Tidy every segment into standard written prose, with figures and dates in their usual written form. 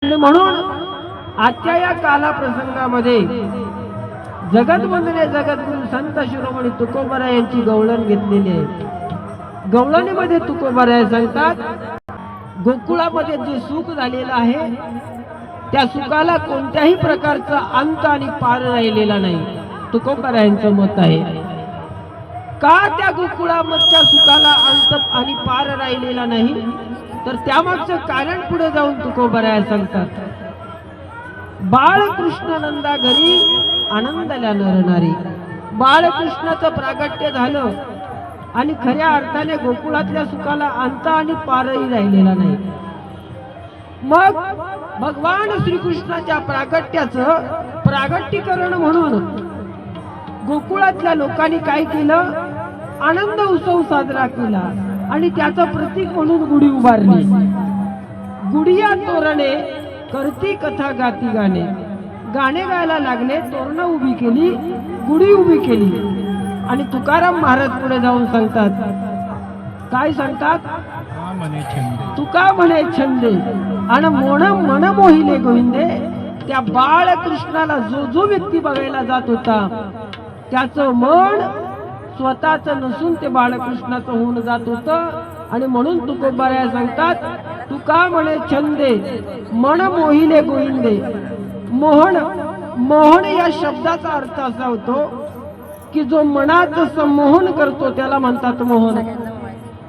आणि म्हणून आजच्या या काला प्रसंगामध्ये जगतवंदने जगद्गुरु संत शिरोमणी तुकोबाराय यांची गवळण घेतलेली आहे। गवळणीमध्ये तुकोबाराय सांगतात गोकुळामध्ये जे सुख झालेलं आहे त्या सुखाला कोणत्याही प्रकारचा अंत आणि पार राहिलेला नाही, तुकोबारायांचं मत आहे। का त्या गोकुळामधच्या सुखाला अंत आणि पार राहिलेला नाही, तर त्यामागचं कारण पुढे जाऊन तुकोबाराय सांगतात। बाळकृष्ण नंदा घरी आनंदाला नरणारी, बाळकृष्णाचं प्रागट्य झालं आणि खऱ्या अर्थाने गोकुळातल्या सुखाला अंत आणि पारही राहिलेला नाही। मग भगवान श्रीकृष्णाच्या प्रागट्याचं प्रागट्यीकरण म्हणून गोकुळातल्या लोकांनी काय केलं, आनंद उत्सव साजरा केला आणि त्याचं प्रतीक म्हणून गुढी उभारली। गुढिया तोरणे करती कथा गाती गाणे, गाणे गायला लागले, तोरणं उभी केली, गुढी उभी केली। आणि तुकाराम महाराज पुढे जाऊन सांगतात, काय सांगतात, तुका म्हणे छंदे आणि मन मोहिले गोविंदे। त्या बाळकृष्णाला जो जो व्यक्ती बघायला जात होता त्याचं मन स्वतःच नसून ते बाळकृष्णाचं होऊन जात होतं। आणि म्हणून तुकोबाराय सांगतात, तुका म्हणे छंदे मन मोहिले गोविंदे। मोहन, मोहन या शब्दाचा अर्थ असा होतो की जो मनाचं संमोहन करतो त्याला म्हणतात मोहन।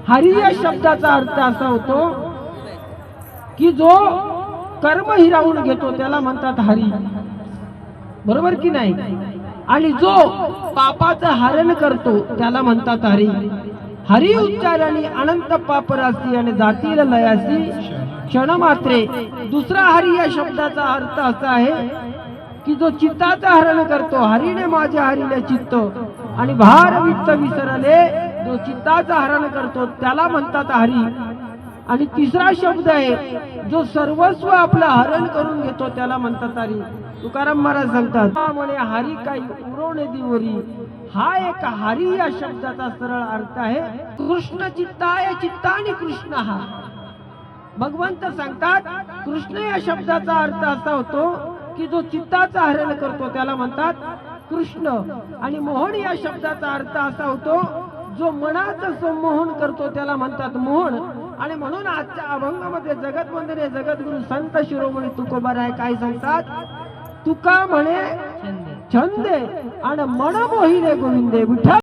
हरी या शब्दाचा अर्थ असा होतो की जो कर्म हिरावून घेतो त्याला म्हणतात हरी, बरोबर की नाही। आणि जो पापाचं हरण करतो त्याला म्हणतात हरी। हरी उच्चाराने अनंत पापरासी आणि जातील लयासी क्षण मात्रे। दुसरा हरी या शब्दाचा अर्थ असा आहे की जो चित्ताचं हरण करतो, हरीने माझ्या हरीले चित्त आणि भार वित्त विसरले, जो चित्ताचं हरण करतो त्याला म्हणतात हरी। आणि तिसरा शब्द आहे जो सर्वस्व आपलं हरण करून घेतो त्याला म्हणतात हरी। तुकाराम महाराज सांगतात म्हणे हरी काही उरवणे दिवरी, हा एक हरी या शब्दाचा सरळ अर्थ आहे कृष्ण चित्ताय चित्तानी कृष्ण। हा भगवंत सांगतात कृष्ण या शब्दाचा अर्थ असा होतो की जो चित्ताचं हरण करतो त्याला म्हणतात कृष्ण। आणि मोहन या शब्दाचा अर्थ असा होतो जो मनाचं संमोहन करतो त्याला म्हणतात मोहन। आणि म्हणून आजच्या अभंगामध्ये जगतवंदने जगद्गुरु संत शिरोमणी तुकोबाराय काय सांगतात, तुका म्हणे छंदे आणि मन मोहिले गोविंदे विठ्ठल।